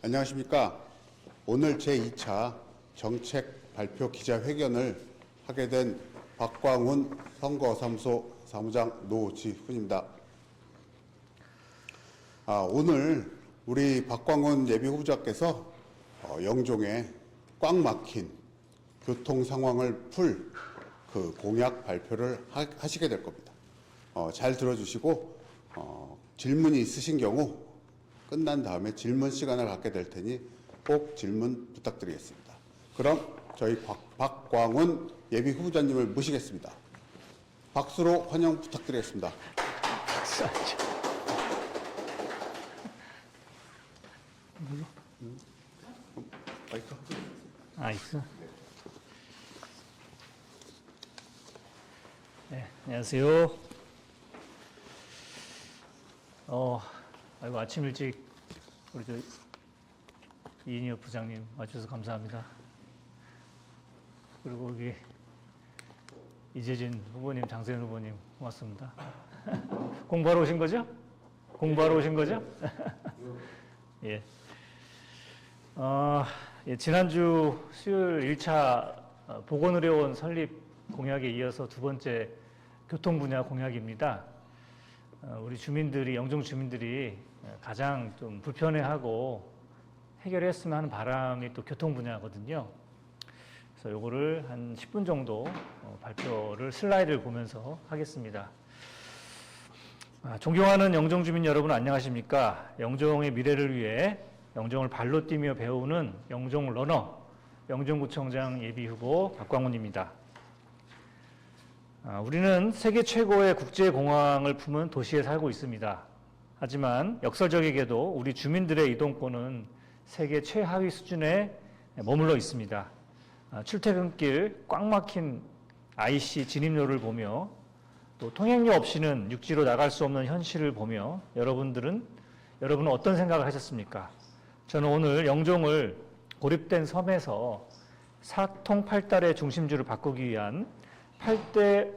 안녕하십니까. 오늘 제2차 정책 발표 기자회견을 하게 된 박광훈 선거사무소 사무장 노지훈입니다. 오늘 우리 박광훈 예비후보자께서 영종에 꽉 막힌 교통 상황을 풀 그 공약 발표를 하시게 될 겁니다. 잘 들어주시고 질문이 있으신 경우 끝난 다음에 질문 시간을 갖게 될 테니 꼭 질문 부탁드리겠습니다. 그럼 저희 박광훈 예비후보자님을 모시겠습니다. 박수로 환영 부탁드리겠습니다. 마이크. 있어? 네, 안녕하세요. 아이고, 아침 일찍 우리 이인혁 부장님 와주셔서 감사합니다. 그리고 여기 이재진 후보님, 장세현 후보님 고맙습니다. 공부하러 오신 거죠? 공부하러 오신 거죠? 예. 지난주 수요일 1차 보건의료원 설립 공약에 이어서 두 번째 교통 분야 공약입니다. 우리 주민들이, 영종 주민들이 가장 좀 불편해하고 해결했으면 하는 바람이 또 교통 분야거든요. 그래서 요거를 한 10분 정도 발표를 슬라이드를 보면서 하겠습니다. 존경하는 영종 주민 여러분 안녕하십니까? 영종의 미래를 위해 영종을 발로 뛰며 배우는 영종 러너, 영종구청장 예비후보 박광훈입니다. 우리는 세계 최고의 국제공항을 품은 도시에 살고 있습니다. 하지만 역설적이게도 우리 주민들의 이동권은 세계 최하위 수준에 머물러 있습니다. 출퇴근길 꽉 막힌 IC 진입로를 보며 또 통행료 없이는 육지로 나갈 수 없는 현실을 보며 여러분은 어떤 생각을 하셨습니까? 저는 오늘 영종을 고립된 섬에서 사통팔달의 중심지를 바꾸기 위한 8대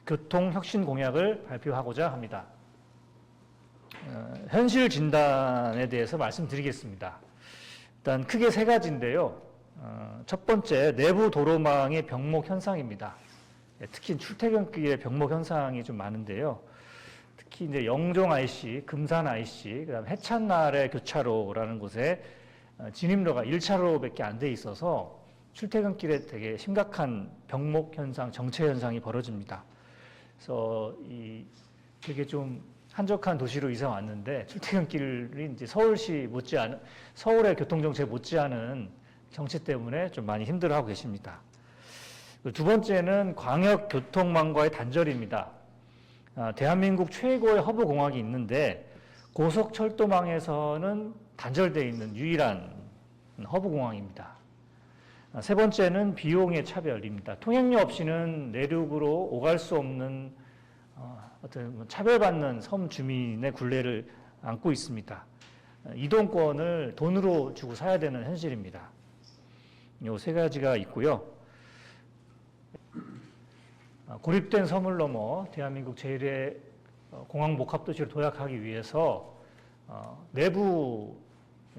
교통혁신 공약을 발표하고자 합니다. 현실 진단에 대해서 말씀드리겠습니다. 일단 크게 세 가지인데요. 첫 번째, 내부 도로망의 병목 현상입니다. 특히 출퇴근길에 병목 현상이 좀 많은데요. 특히 이제 영종 IC, 금산 IC, 그다음 해찬날의 교차로라는 곳에 진입로가 1차로밖에 안 돼 있어서 출퇴근길에 되게 심각한 병목 현상, 정체 현상이 벌어집니다. 그래서 되게 좀 한적한 도시로 이사 왔는데 출퇴근길이 이제 서울의 교통정체 못지않은 정체 때문에 좀 많이 힘들어하고 계십니다. 두 번째는 광역교통망과의 단절입니다. 대한민국 최고의 허브공항이 있는데 고속철도망에서는 단절되어 있는 유일한 허브공항입니다. 세 번째는 비용의 차별입니다. 통행료 없이는 내륙으로 오갈 수 없는 어떤 차별받는 섬 주민의 굴레를 안고 있습니다. 이동권을 돈으로 주고 사야 되는 현실입니다. 이 세 가지가 있고요. 고립된 섬을 넘어 대한민국 제1의 공항 복합도시를 도약하기 위해서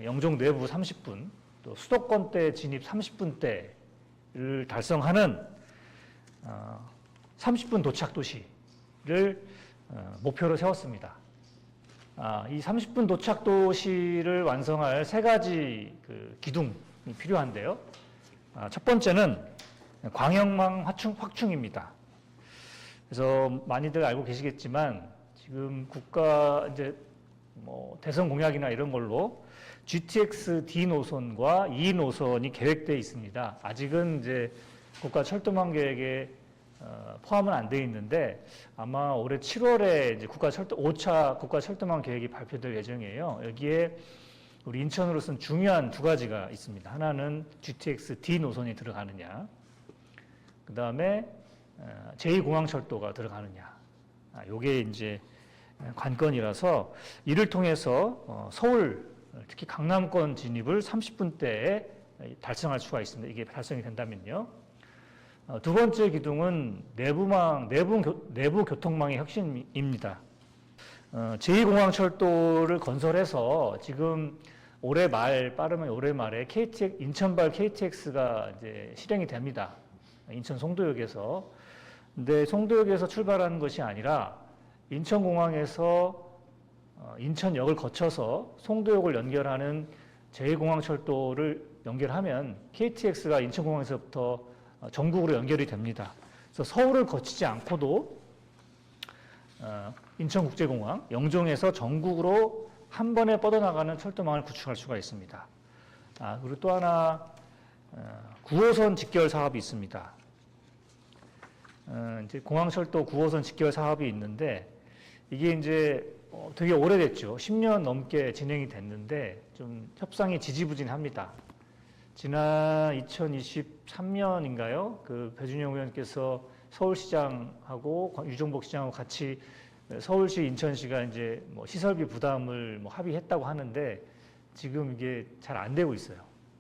영종 내부 30분, 또 수도권대 진입 30분대를 달성하는 30분 도착 도시를 목표로 세웠습니다. 이 30분 도착 도시를 완성할 세 가지 기둥이 필요한데요. 첫 번째는 광역망 확충입니다. 그래서 많이들 알고 계시겠지만 지금 국가 이제 대선 공약이나 이런 걸로 GTX D 노선과 E 노선이 계획되어 있습니다. 아직은 이제 국가 철도망 계획에 포함은 안 되어 있는데 아마 올해 7월에 이제 5차 국가 철도망 계획이 발표될 예정이에요. 여기에 우리 인천으로서는 중요한 두 가지가 있습니다. 하나는 GTX D 노선이 들어가느냐, 그 다음에 제2공항철도가 들어가느냐. 요게 이제 관건이라서 이를 통해서 서울, 특히 강남권 진입을 30분대에 달성할 수가 있습니다. 이게 달성이 된다면요. 두 번째 기둥은 내부 교통망의 혁신입니다. 제2공항철도를 건설해서 지금 올해 말 빠르면 올해 말에 인천발 KTX가 이제 실행이 됩니다. 인천 송도역에서. 근데 송도역에서 출발하는 것이 아니라 인천공항에서 인천역을 거쳐서 송도역을 연결하는 제2공항철도를 연결하면 KTX가 인천공항에서부터 전국으로 연결이 됩니다. 그래서 서울을 거치지 않고도 인천국제공항, 영종에서 전국으로 한 번에 뻗어나가는 철도망을 구축할 수가 있습니다. 그리고 또 하나 9호선 직결 사업이 있습니다. 이제 공항철도 9호선 직결 사업이 있는데 이게 이제 되게 오래됐죠. 10년 넘게 진행이 됐는데 좀 협상이 지지부진합니다. 지난 2023년인가요? 그 배준영 의원께서 서울시장하고 유정복 시장하고 같이 서울시, 인천시가 이제 뭐 시설비 부담을 뭐 합의했다고 하는데 지금 이게 잘 안 되고 있어요.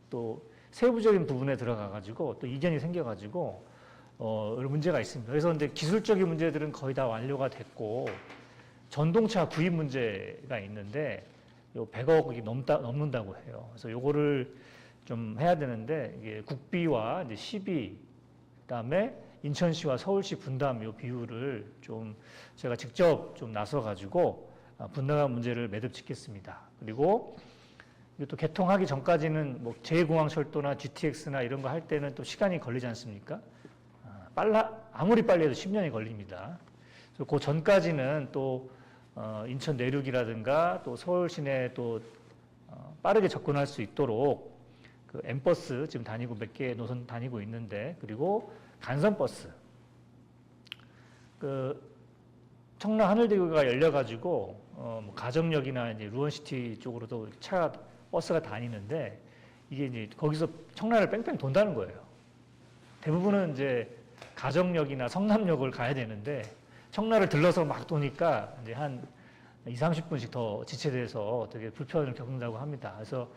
또 세부적인 부분에 들어가가지고 또 이견이 생겨가지고 문제가 있습니다. 그래서 근데 기술적인 문제들은 거의 다 완료가 됐고 전동차 구입 문제가 있는데 요 100억이 넘는다고 해요. 그래서 요거를 좀 해야 되는데 이게 국비와 이제 시비 그다음에 인천시와 서울시 분담 요 비율을 좀 제가 직접 좀 나서 가지고 분담한 문제를 매듭짓겠습니다. 그리고 또 개통하기 전까지는 뭐 제2공항철도나 GTX나 이런 거 할 때는 또 시간이 걸리지 않습니까? 아무리 빨리 해도 10년이 걸립니다. 그래서 그 전까지는 또 인천 내륙이라든가 또 서울 시내에 또 빠르게 접근할 수 있도록 그 M버스 지금 다니고 몇 개 노선 다니고 있는데 그리고 간선버스 그 청라 하늘대교가 열려가지고 뭐 가정역이나 이제 루원시티 쪽으로도 버스가 다니는데 이게 이제 거기서 청라를 뺑뺑 돈다는 거예요. 대부분은 이제 가정역이나 성남역을 가야 되는데 청라를 들러서 막 도니까 이제 한 20-30분씩 더 지체돼서 되게 불편을 겪는다고 합니다. 그래서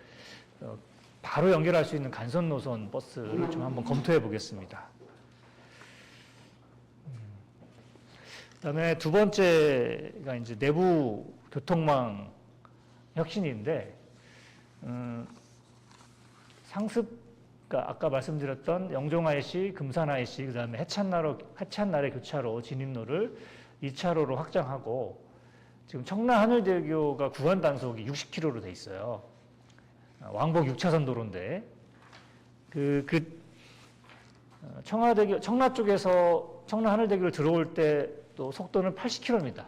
바로 연결할 수 있는 간선 노선 버스를 좀 한번 검토해 보겠습니다. 그다음에 두 번째가 이제 내부 교통망 혁신인데 상습가 아까 말씀드렸던 영종 IC, 금산 IC, 그다음에 해찬나래 교차로 진입로를 2차로로 확장하고 지금 청라 하늘대교가 구간 단속이 60km로 돼 있어요. 왕복 6차선 도로인데 청라 쪽에서 청라 하늘대교를 들어올 때 또 속도는 80km입니다.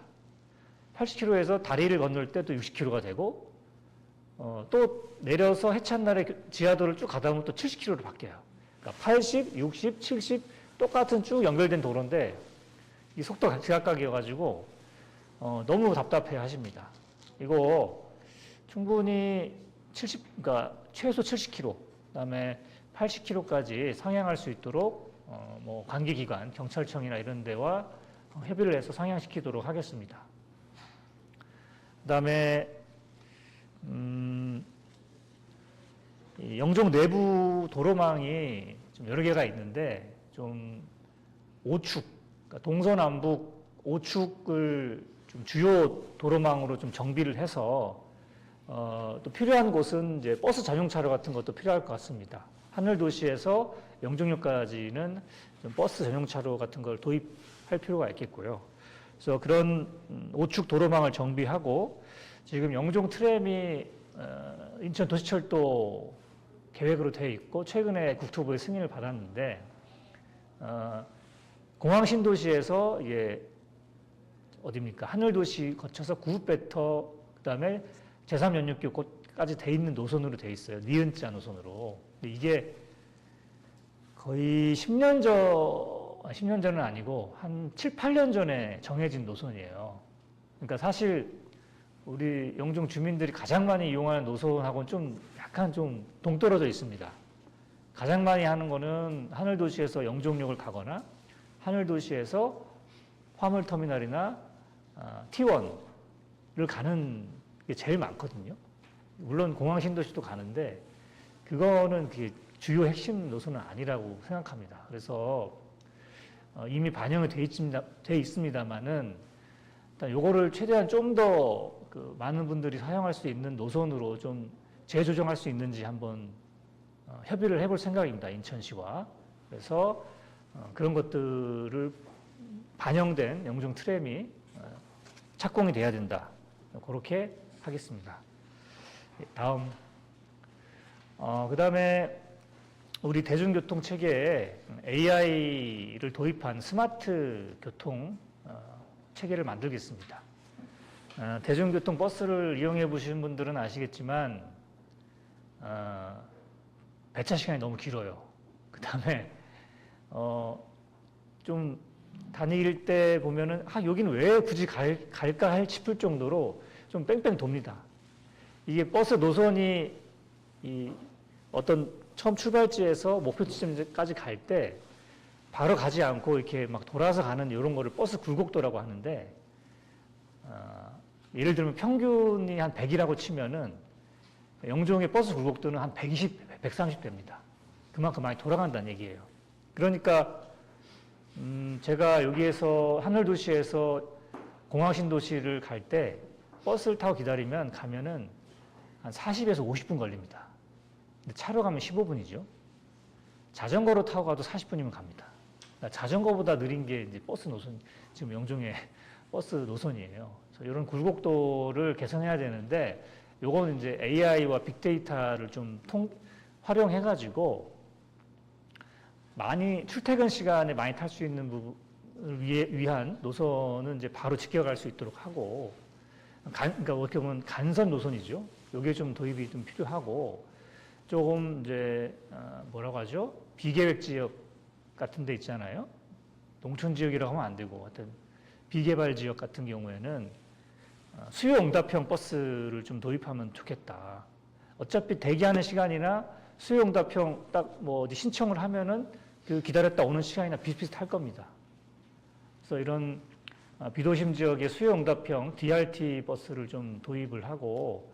80km에서 다리를 건널 때 또 60km가 되고 또 내려서 해찬나래 지하도를 쭉 가다 보면 또 70km로 바뀌어요. 그러니까 80, 60, 70 똑같은 쭉 연결된 도로인데 이 속도가 지각각이어가지고 너무 답답해 하십니다. 이거 충분히 그러니까 최소 70km, 그다음에 80km까지 상향할 수 있도록 뭐 관계기관, 경찰청이나 이런 데와 협의를 해서 상향시키도록 하겠습니다. 그다음에 영종 내부 도로망이 좀 여러 개가 있는데 좀 5축, 그러니까 동서남북 5축을 좀 주요 도로망으로 좀 정비를 해서 또 필요한 곳은 이제 버스 전용차로 같은 것도 필요할 것 같습니다. 하늘도시에서 영종역까지는 좀 버스 전용차로 같은 걸 도입할 필요가 있겠고요. 그래서 그런 5축 도로망을 정비하고 지금 영종 트램이 인천 도시철도 계획으로 되어 있고 최근에 국토부의 승인을 받았는데 공항 신도시에서 이게 어디입니까? 하늘도시 거쳐서 구읍배터 그다음에 제3연륙교까지 돼 있는 노선으로 돼 있어요. 니은자 노선으로. 근데 이게 거의 10년 전은 아니고 한 7, 8년 전에 정해진 노선이에요. 그러니까 사실 우리 영종 주민들이 가장 많이 이용하는 노선하고는 좀 약간 좀 동떨어져 있습니다. 가장 많이 하는 거는 하늘도시에서 영종역을 가거나 하늘도시에서 화물터미널이나 T1을 가는 게 제일 많거든요. 물론 공항 신도시도 가는데 그거는 주요 핵심 노선은 아니라고 생각합니다. 그래서 이미 반영이 돼 있습니다만은 일단 요거를 최대한 좀 더 많은 분들이 사용할 수 있는 노선으로 좀 재조정할 수 있는지 한번 협의를 해볼 생각입니다. 인천시와. 그래서 그런 것들을 반영된 영종 트램이 착공이 돼야 된다. 그렇게 하겠습니다. 다음. 그 다음에 우리 대중교통 체계에 AI를 도입한 스마트 교통 체계를 만들겠습니다. 대중교통 버스를 이용해 보신 분들은 아시겠지만 배차 시간이 너무 길어요. 그 다음에 좀 다닐 때 보면은 여기는 왜 굳이 갈까 싶을 정도로 좀 뺑뺑 돕니다. 이게 버스 노선이 어떤 처음 출발지에서 목표 지점까지 갈 때 바로 가지 않고 이렇게 막 돌아서 가는 이런 거를 버스 굴곡도라고 하는데, 예를 들면 평균이 한 100이라고 치면은 영종의 버스 굴곡도는 한 120, 130 됩니다. 그만큼 많이 돌아간다는 얘기예요. 그러니까 제가 여기에서 하늘도시에서 공항신도시를 갈 때 버스를 타고 가면은 한 40에서 50분 걸립니다. 근데 차로 가면 15분이죠. 자전거로 타고 가도 40분이면 갑니다. 그러니까 자전거보다 느린 게 이제 버스 노선, 지금 영종의 버스 노선이에요. 그래서 이런 굴곡도를 개선해야 되는데, 요거는 이제 AI와 빅데이터를 좀 활용해가지고 많이 출퇴근 시간에 많이 탈 수 있는 부분을 위한 노선은 이제 바로 지켜갈 수 있도록 하고, 그러니까 어떻게 보면 간선 노선이죠. 요게 좀 도입이 좀 필요하고, 조금 이제 뭐라고 하죠? 비계획 지역 같은 데 있잖아요. 농촌 지역이라고 하면 안 되고, 하여튼 비개발 지역 같은 경우에는 수요 응답형 버스를 좀 도입하면 좋겠다. 어차피 대기하는 시간이나 수요 응답형 딱 뭐 어디 신청을 하면은 그 기다렸다 오는 시간이나 비슷비슷할 겁니다. 그래서 이런 비도심 지역의 수요 응답형 DRT 버스를 좀 도입을 하고,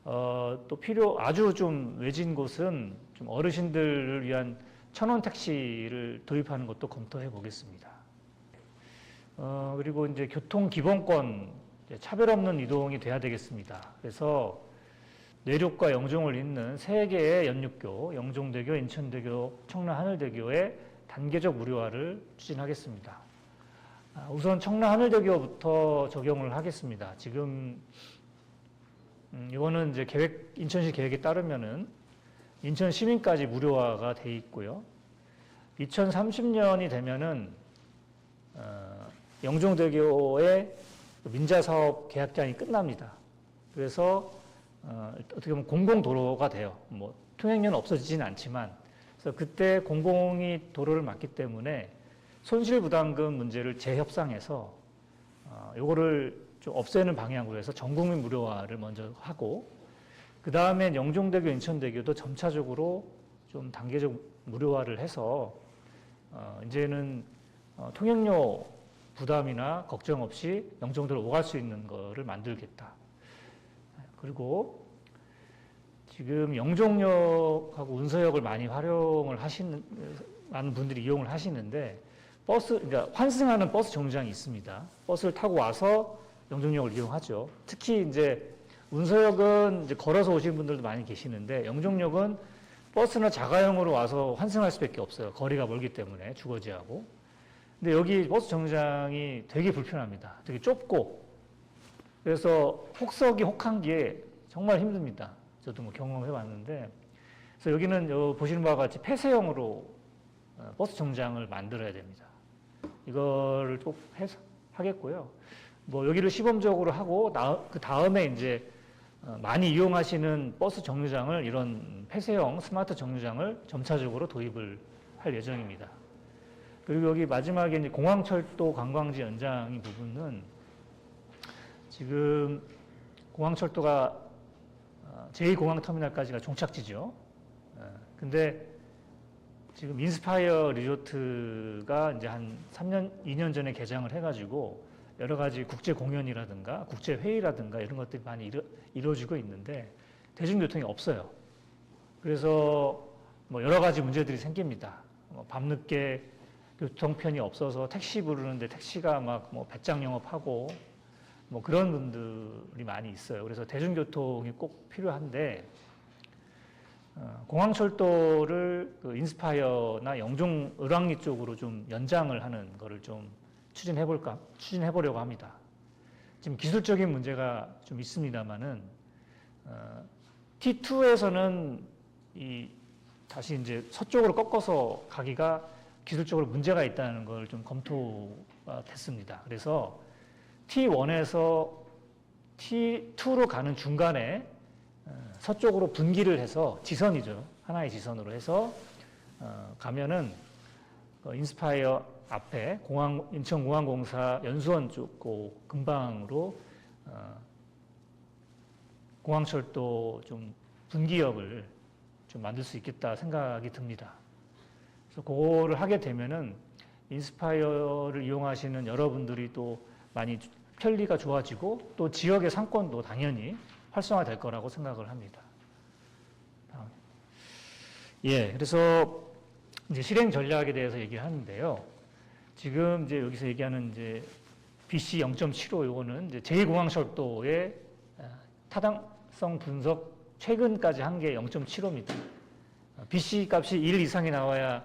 또 아주 좀 외진 곳은 좀 어르신들을 위한 천원 택시를 도입하는 것도 검토해 보겠습니다. 그리고 이제 교통 기본권, 차별 없는 이동이 돼야 되겠습니다. 그래서 내륙과 영종을 잇는 3개의 연륙교, 영종대교, 인천대교, 청라하늘대교의 단계적 무료화를 추진하겠습니다. 우선 청라하늘대교부터 적용을 하겠습니다. 지금 이거는 이제 인천시 계획에 따르면은 인천 시민까지 무료화가 돼 있고요. 2030년이 되면은 영종대교의 민자사업 계약기간이 끝납니다. 그래서 어떻게 보면 공공도로가 돼요. 뭐 통행료는 없어지진 않지만, 그래서 그때 공공이 도로를 맡기 때문에 손실부담금 문제를 재협상해서 요거를 좀 없애는 방향으로 해서 전국민 무료화를 먼저 하고, 그 다음에 영종대교, 인천대교도 점차적으로 좀 단계적 무료화를 해서 이제는 통행료 부담이나 걱정 없이 영종도로 오갈 수 있는 거를 만들겠다. 그리고 지금 영종역하고 운서역을 많이 많은 분들이 이용을 하시는데, 그러니까 환승하는 버스 정류장이 있습니다. 버스를 타고 와서 영종역을 이용하죠. 특히 이제 운서역은 이제 걸어서 오시는 분들도 많이 계시는데, 영종역은 버스나 자가용으로 와서 환승할 수밖에 없어요. 거리가 멀기 때문에, 주거지하고. 근데 여기 버스 정류장이 되게 불편합니다. 되게 좁고, 그래서 혹석이 혹한기에 정말 힘듭니다. 저도 뭐 경험해 봤는데, 그래서 여기는 보시는 바와 같이 폐쇄형으로 버스 정류장을 만들어야 됩니다. 이거를 꼭 하겠고요. 뭐 여기를 시범적으로 하고, 그 다음에 이제 많이 이용하시는 버스 정류장을, 이런 폐쇄형 스마트 정류장을 점차적으로 도입을 할 예정입니다. 그리고 여기 마지막에 이제 공항철도 관광지 연장인 부분은, 지금 공항철도가 제2공항터미널까지가 종착지죠. 근데 지금 인스파이어 리조트가 이제 한 2년 전에 개장을 해가지고 여러 가지 국제 공연이라든가 국제 회의라든가 이런 것들이 많이 이루어지고 있는데 대중교통이 없어요. 그래서 뭐 여러 가지 문제들이 생깁니다. 밤늦게 교통편이 없어서 택시 부르는데 택시가 막 뭐 배짱 영업하고 뭐 그런 분들이 많이 있어요. 그래서 대중교통이 꼭 필요한데, 공항철도를 그 인스파이어나 영종 을왕리 쪽으로 좀 연장을 하는 거를 좀 추진해보려고 합니다. 지금 기술적인 문제가 좀 있습니다만은, T2에서는 다시 이제 서쪽으로 꺾어서 가기가 기술적으로 문제가 있다는 걸 좀 검토가 됐습니다. 그래서 T1에서 T2로 가는 중간에 서쪽으로 분기를 해서 지선이죠. 하나의 지선으로 해서 가면은 인스파이어 앞에 인천공항공사 연수원 쪽 근방으로 공항철도 좀 분기역을 좀 만들 수 있겠다 생각이 듭니다. 그래서 그거를 하게 되면은 인스파이어를 이용하시는 여러분들이 또 많이 편리가 좋아지고 또 지역의 상권도 당연히 활성화될 거라고 생각을 합니다. 그래서 이제 실행 전략에 대해서 얘기를 하는데요. 지금 이제 여기서 얘기하는 이제 BC 0.75 요거는 이제 제2공항철도의 타당성 분석 최근까지 한 게 0.75입니다. BC 값이 1 이상이 나와야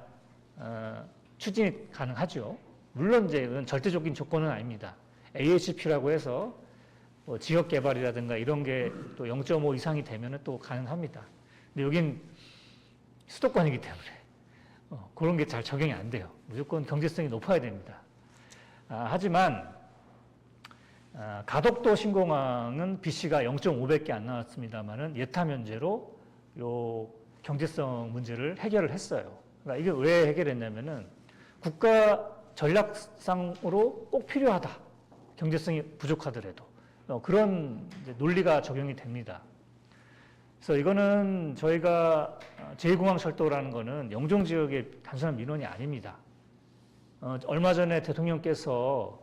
추진이 가능하죠. 물론 이제 이건 절대적인 조건은 아닙니다. AHP라고 해서 뭐 지역 개발이라든가 이런 게 또 0.5 이상이 되면은 또 가능합니다. 근데 여긴 수도권이기 때문에 그런 게 잘 적용이 안 돼요. 무조건 경제성이 높아야 됩니다. 하지만 가덕도 신공항은 BC가 0.5밖에 안 나왔습니다만은 예타 면제로 요 경제성 문제를 해결을 했어요. 그러니까 이게 왜 해결했냐면은 국가 전략상으로 꼭 필요하다. 경제성이 부족하더라도 그런 이제 논리가 적용이 됩니다. 그래서 이거는 저희가 제2공항철도라는 거는 영종 지역의 단순한 민원이 아닙니다. 얼마 전에 대통령께서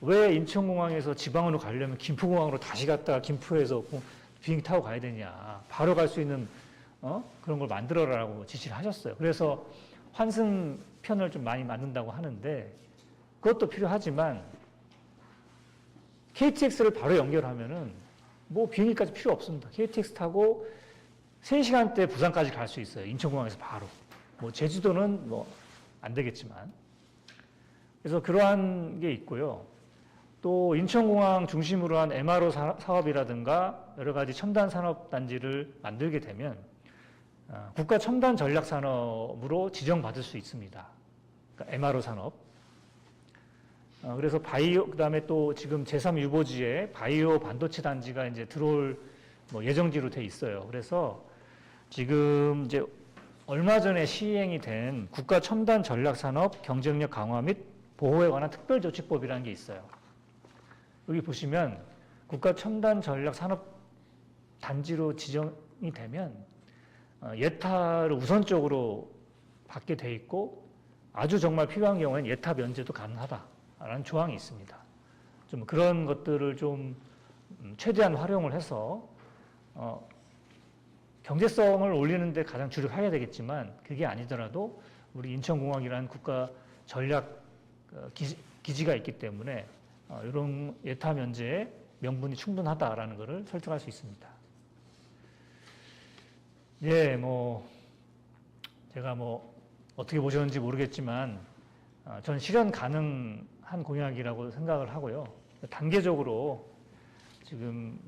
왜 인천공항에서 지방으로 가려면 김포공항으로 다시 갔다가 김포에서 비행기 타고 가야 되냐. 바로 갈 수 있는 그런 걸 만들어라라고 지시를 하셨어요. 그래서 환승편을 좀 많이 만든다고 하는데 그것도 필요하지만 KTX를 바로 연결하면은 뭐 비행기까지 필요 없습니다. KTX 타고 3시간대 부산까지 갈 수 있어요. 인천공항에서 바로. 뭐 제주도는 뭐 안 되겠지만. 그래서 그러한 게 있고요. 또 인천공항 중심으로 한 MRO 사업이라든가 여러 가지 첨단 산업 단지를 만들게 되면 국가 첨단 전략 산업으로 지정받을 수 있습니다. 그러니까 MRO 산업. 그래서 그다음에 또 지금 제3 유보지에 바이오 반도체 단지가 이제 들어올 뭐 예정지로 돼 있어요. 그래서 지금 이제 얼마 전에 시행이 된 국가 첨단 전략 산업 경쟁력 강화 및 보호에 관한 특별조치법이라는 게 있어요. 여기 보시면 국가 첨단 전략 산업 단지로 지정이 되면 예타를 우선적으로 받게 돼 있고 아주 정말 필요한 경우에는 예타 면제도 가능하다라는 조항이 있습니다. 좀 그런 것들을 좀 최대한 활용을 해서 경제성을 올리는 데 가장 주력해야 되겠지만 그게 아니더라도 우리 인천공항이라는 국가 전략 기지가 있기 때문에 이런 예타 면제의 명분이 충분하다라는 것을 설득할 수 있습니다. 제가 어떻게 보셨는지 모르겠지만 전 실현 가능한 공약이라고 생각을 하고요. 단계적으로 지금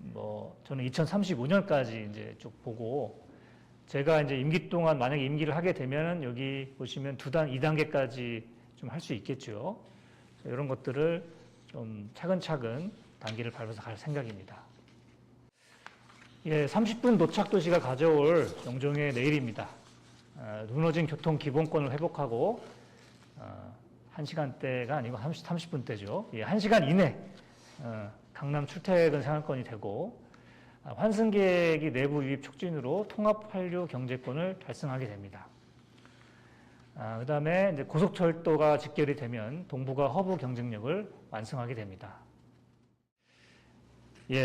저는 2035년까지 이제 쭉 보고 제가 이제 임기 동안 만약에 임기를 하게 되면은 여기 보시면 2단계까지 좀 할 수 있겠죠. 이런 것들을 좀 차근차근 단계를 밟아서 갈 생각입니다. 30분 도착 도시가 가져올 영종의 내일입니다. 무너진 교통 기본권을 회복하고 1시간대가 아니고 30분대죠. 1시간 이내 강남 출퇴근 생활권이 되고 환승객이 내부 유입 촉진으로 통합 한류 경제권을 달성하게 됩니다. 그다음에 이제 고속철도가 직결이 되면 동북아 허브 경쟁력을 완성하게 됩니다.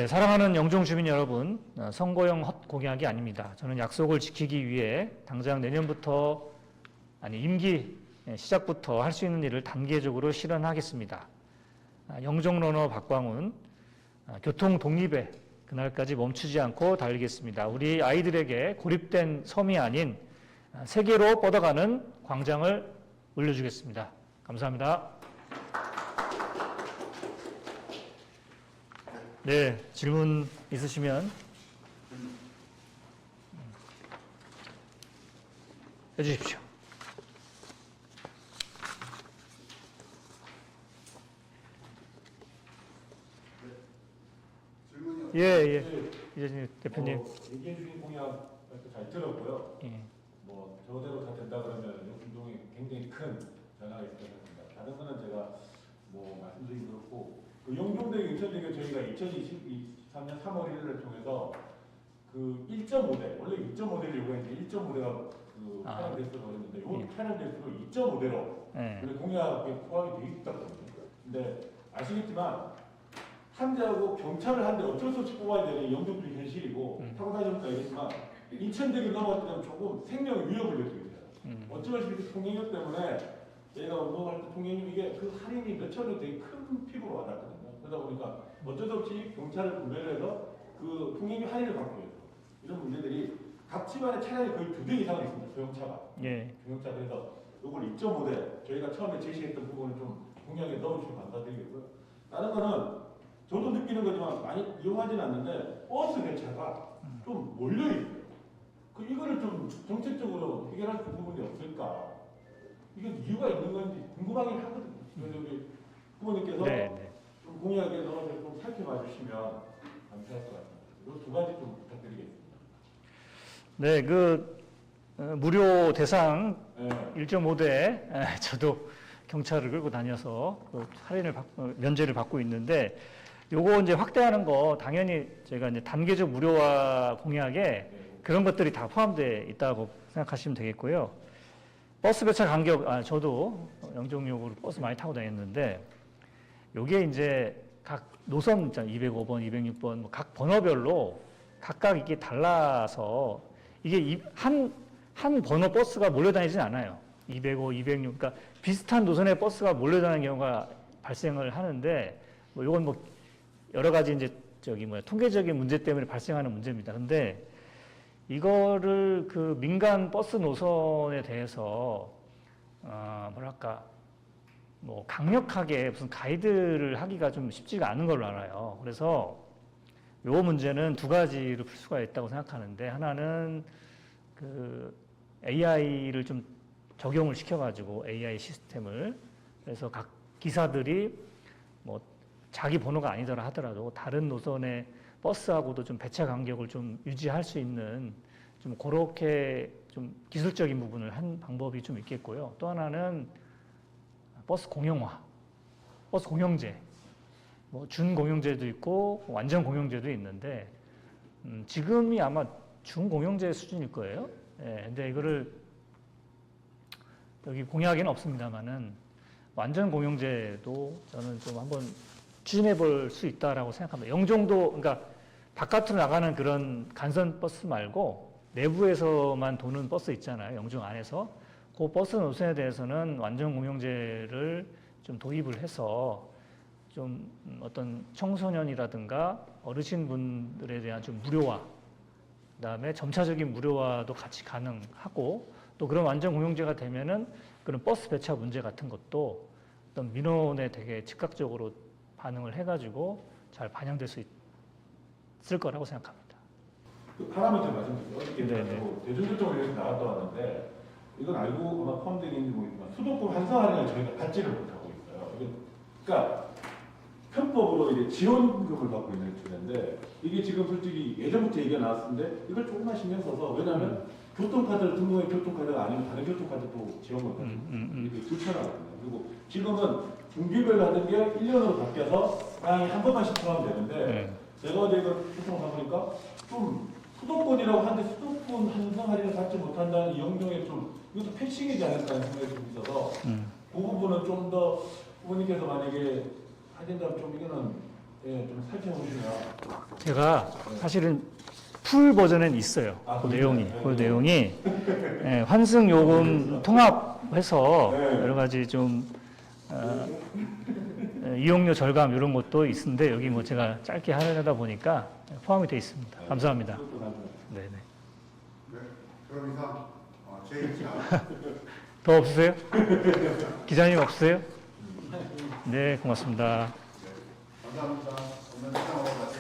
사랑하는 영종 주민 여러분, 선거용 헛 공약이 아닙니다. 저는 약속을 지키기 위해 당장 내년부터 임기 시작부터 할 수 있는 일을 단계적으로 실현하겠습니다. 영종 러너 박광훈, 교통 독립의 그날까지 멈추지 않고 달리겠습니다. 우리 아이들에게 고립된 섬이 아닌 세계로 뻗어가는 광장을 올려주겠습니다. 감사합니다. 네, 질문 있으시면 해주십시오. 예. 이재진 대표님. 얘기해 주신 공약 잘 들었고요. 예. 뭐 저대로 다 된다 그러면 운동에 굉장히 큰 변화가 있을 것 같습니다. 다른 거는 제가 뭐 말씀드리기 그렇고 그 영종대교 인천대교 저희가 2023년 3월 1일을 통해서 그 1.5대 원래 2.5대를 요구했는데 1.5대가 그 패널 대수로 어렸는데 이 패널 대수로 2.5대로 원래 공약에 포함이 되어 있었거든요. 근데 아시겠지만 한 대하고 경찰을 한 대 어쩔 수 없이 뽑아야 되는 영종도의 현실이고 타고 다니니까 얘기했지만 인천대교를 넘어갈 때는 조금 생명의 위협을 느끼게 돼요. 어쩌다시피 통행료 때문에 저희가 운동할 때 통행료 이게 그 할인이 몇천 원이 되게 큰 피부로 와닿거든요. 그러다 보니까 어쩔 수 없이 경찰을 구매를 해서 그 통행료 할인을 받고 있어요. 이런 문제들이 각 집안에 차량이 거의 2대 이상은 있습니다. 소형차가. 예. 경영차로 해서 이걸 2.5대 저희가 처음에 제시했던 부분을 좀 공약에 넣어주시면 감사드리고요. 다른 거는 저도 느끼는 거지만 많이 이용하지는 않는데 버스 배차가 좀 몰려있어요. 이거를 좀 정책적으로 해결할 수 있는 부분이 없을까? 이게 이유가 있는 건지 궁금하긴 하거든요. 그래서 우리 부모님께서 좀 공약에 넣어서 좀 살펴봐 주시면 감사할 것 같습니다. 이 두 가지 좀 부탁드리겠습니다. 네, 무료 대상 1.5대 저도 경찰을 끌고 다녀서 그 할인을 면제를 받고 있는데 요거 이제 확대하는 거 당연히 저희가 이제 단계적 무료화 공약에 그런 것들이 다 포함되어 있다고 생각하시면 되겠고요. 버스 배차 간격, 저도 영종역으로 버스 많이 타고 다녔는데 요게 이제 각 노선 있잖아요. 205번, 206번 각 번호별로 각각 이게 달라서 이게 한 번호 버스가 몰려다니진 않아요. 205, 206, 그러니까 비슷한 노선의 버스가 몰려다니는 경우가 발생을 하는데 뭐 이건 뭐 여러 가지 이제 통계적인 문제 때문에 발생하는 문제입니다. 근데 이거를 그 민간 버스 노선에 대해서 뭐랄까 뭐 강력하게 무슨 가이드를 하기가 좀 쉽지가 않은 걸로 알아요. 그래서 요 문제는 두 가지로 풀 수가 있다고 생각하는데 하나는 그 AI를 좀 적용을 시켜가지고 AI 시스템을 그래서 각 기사들이 뭐 자기 번호가 아니더라 하더라도 다른 노선의 버스하고도 좀 배차 간격을 좀 유지할 수 있는 좀 그렇게 좀 기술적인 부분을 한 방법이 좀 있겠고요. 또 하나는 버스 공용화, 버스 공용제, 뭐 준공용제도 있고 완전 공용제도 있는데 지금이 아마 준공용제 수준일 거예요. 예, 근데 이거를 여기 공약에는 없습니다만은 완전 공용제도 저는 좀 한번 추진해 볼 수 있다라고 생각합니다. 영종도 그러니까 바깥으로 나가는 그런 간선 버스 말고 내부에서만 도는 버스 있잖아요. 영종 안에서 그 버스 노선에 대해서는 완전 공용제를 좀 도입을 해서 좀 어떤 청소년이라든가 어르신분들에 대한 좀 무료화, 그다음에 점차적인 무료화도 같이 가능하고 또 그런 완전 공용제가 되면은 그런 버스 배차 문제 같은 것도 어떤 민원에 되게 즉각적으로 반응을 해가지고 잘 반영될 수 있을 거라고 생각합니다. 그 파라미터 말씀드렸죠. 어저께 대중교통을 위해서 나갔다 왔는데 이건 알고 아마 포함되어 있는지 모르겠지만 수도권 환승 저희가 받지를 못하고 있어요. 그러니까 편법으로 이제 지원금을 받고 있는 주제인데 이게 지금 솔직히 예전부터 얘기가 나왔는데 이걸 조금만 신경 써서 왜냐하면 교통카드를 등록해 교통카드가 아니면 다른 교통카드도 지원금을 받는 이게 불편하거든요. 그리고 지금은 분기별로 하던 게 1년으로 바뀌어서 다행히 한 번만씩 포함되는데 제가 어제 이걸 교통을 가보니까 좀 수도권이라고 하는데 수도권 환승 할인을 받지 못한다는 이 영종에 좀 이것도 패싱이지 않을까 하는 생각이 좀 있어서 그 부분은 좀 더 부모님께서 만약에 하신다면 좀 이거는 좀 살펴보시면 제가 사실은 풀 버전은 있어요. 그 내용이 네. 그 내용이 환승 요금 통합해서 여러 가지 좀 이용료 절감 이런 것도 있는데 여기 뭐 제가 짧게 하려다 보니까 포함이 되어 있습니다. 감사합니다. 그것도 나중에. 네네. 네, 그럼 이상 제 입장. 더 없으세요? 기자님 없으세요? 네, 고맙습니다. 감사합니다. 오늘 시간 마치겠습니다.